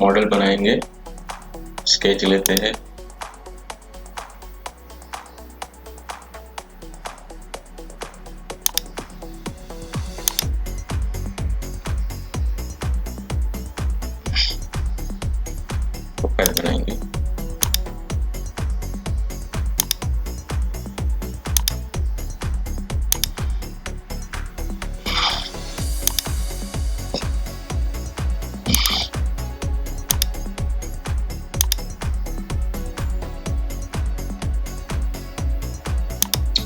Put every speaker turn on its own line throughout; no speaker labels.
Model बनाएंगे, sketch लेते हैं, प्रोफाइल बनाएंगे,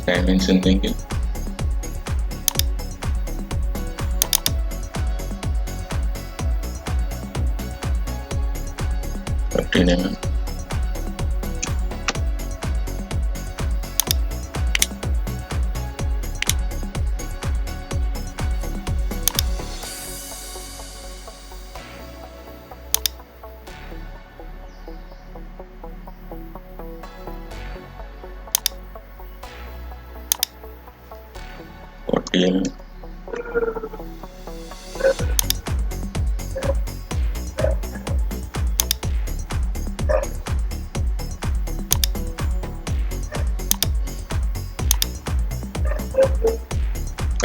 डायमेंशन देंगे, में में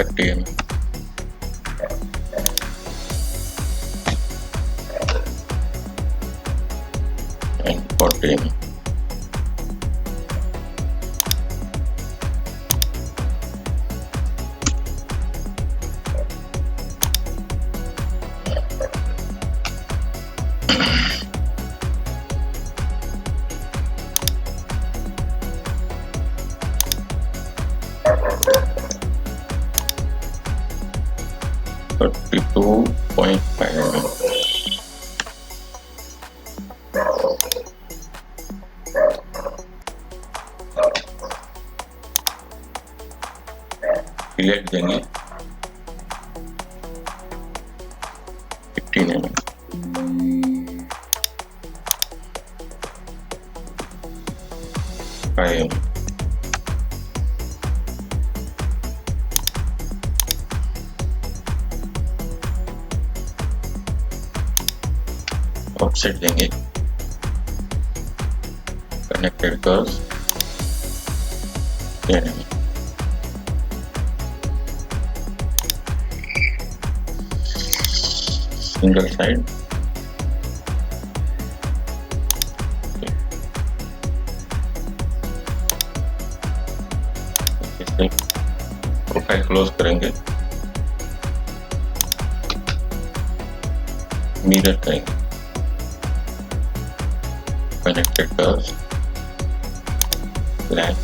में एंड 40 में फिलेट देंगे 15 mm, ऑफसेट देंगे, connected curves 10 mm, single side profile close करेंगे, मिरर करेंगे, connected curves line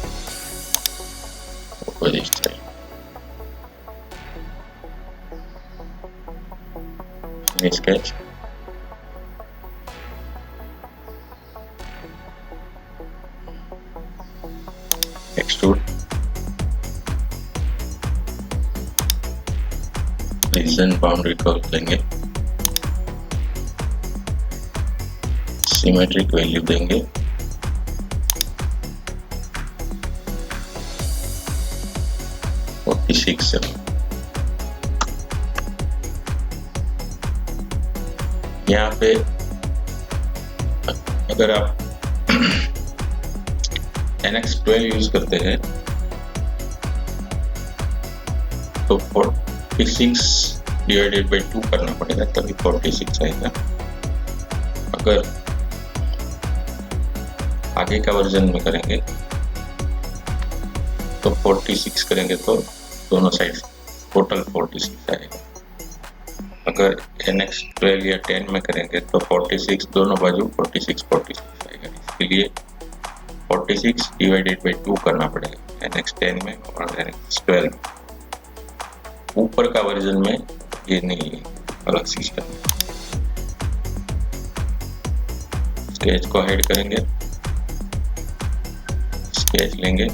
sketch, extrude, region boundary curve देंगे, symmetric value देंगे, यहाँ पे अगर आप NX12 यूज करते हैं तो 46 डिवाइडेड बाई 2 करना पड़ेगा, तभी 46 आएगा। अगर आगे का वर्जन में करेंगे तो 46 करेंगे तो दोनों साइड टोटल 46 आएगा। अगर NX12 या 10 में करेंगे तो 46 दोनों बाजू 46 आएगा। इसके लिए 46 डिवाइडेड बाई 2 करना पड़ेगा NX10 में और NX12 में। ऊपर का वर्जन में ये नहीं है, अलग सिस्टम है। स्केच को हाइड करेंगे, स्केच लेंगे,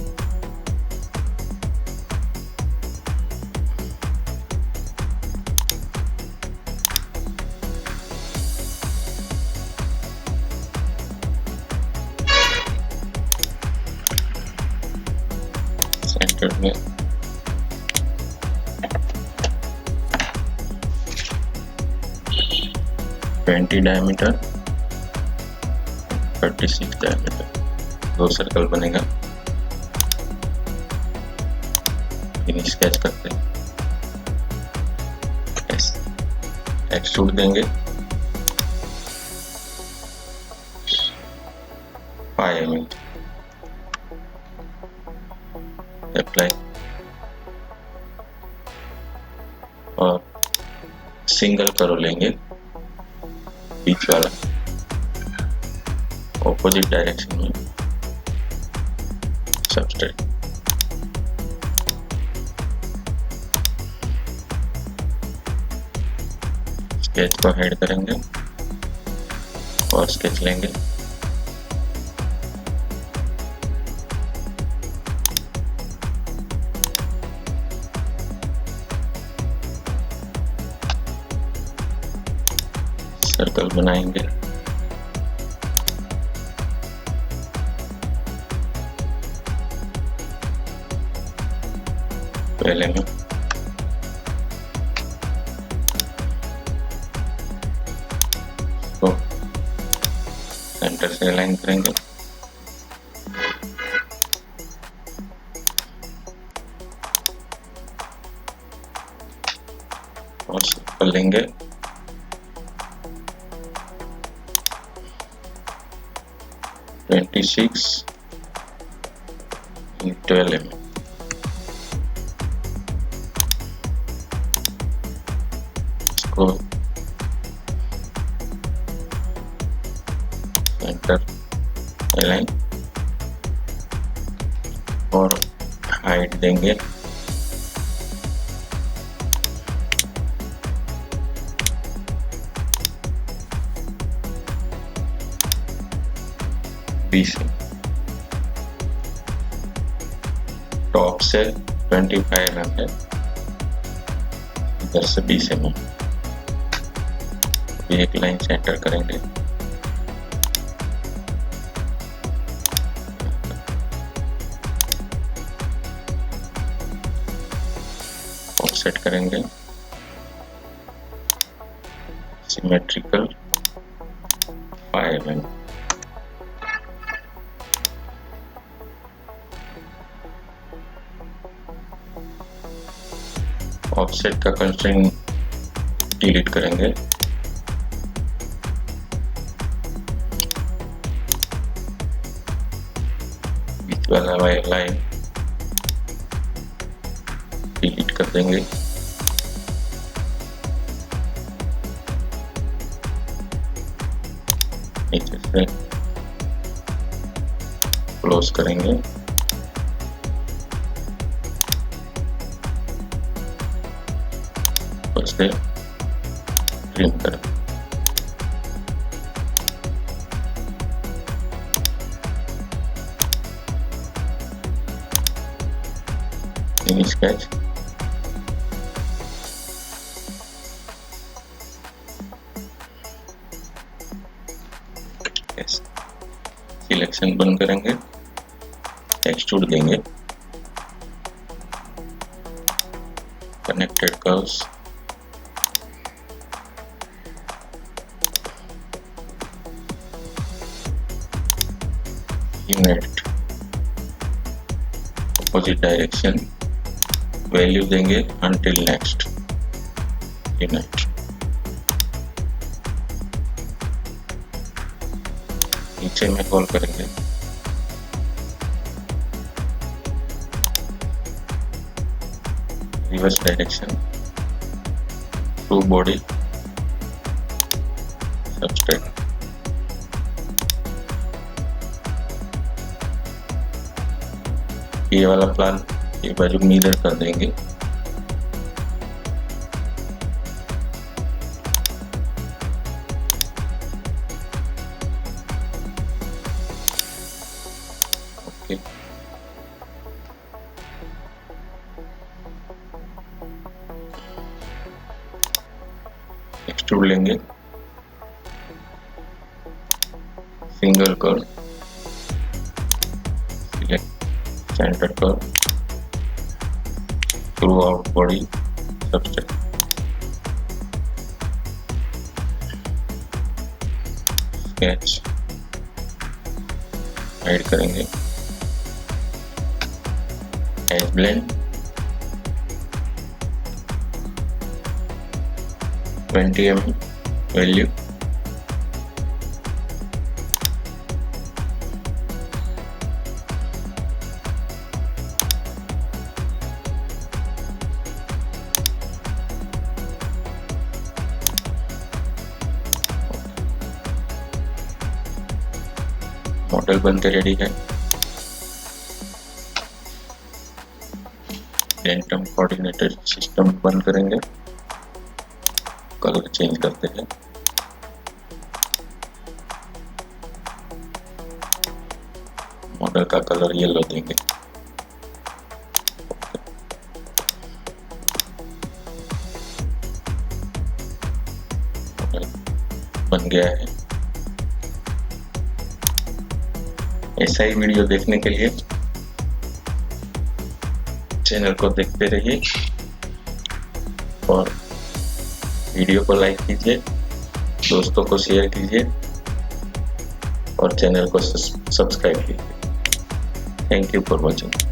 सेंटर में डायमीटर 36 डायमीटर, 2 सर्कल बनेगा। इन्हें स्केच करते हैं, एक्सट्रूड देंगे 5 mm, अप्लाई और सिंगल करो लेंगे बीच वाला ऑपोजिट डायरेक्शन में सबस्ट्रेट। स्केच को हेड करेंगे और स्केच लेंगे, सर्कल बनाएंगे, पहले में तो सेंटर से अलाइन करेंगे, और सर्कल लेंगे, (26 × 12 mm, इसको सेंटर अलाइन और हाइट देंगे 20 mm, टॉप से 25 mm है, इधर से 20 mm, एक लाइन सेंटर करेंगे, ऑफसेट करेंगे, सिमेट्रिकल 5 mm, ऑफसेट का कंस्ट्रेंट डिलीट करेंगे, बीच वाला लाइन डिलीट कर देंगे, नीचे से क्लोज करेंगे, से ट्रिम करें, स्केच सिलेक्शन बंद करेंगे, एक्सट्रूड देंगे, connected curves, unit opposite direction, value देंगे until next यूनिट, नीचे में कॉल करेंगे, reverse direction to body substrate, ये वाला प्लान ये बाजू मिरर कर देंगे, ओके। एक्सट्रूड लेंगे, single curve, select centre curve, throughout body substrate, sketch, add करेंगे edge blend 20 mm value, model बनते रेडी है। रैंडम कोऑर्डिनेटर सिस्टम बंद करेंगे, कलर चेंज करते हैं, मॉडल का कलर येलो देंगे। मॉडल बन गया है। ऐसा ही वीडियो देखने के लिए चैनल को देखते रहिए और वीडियो को लाइक कीजिए, दोस्तों को शेयर कीजिए और चैनल को सब्सक्राइब कीजिए। Thank you for watching.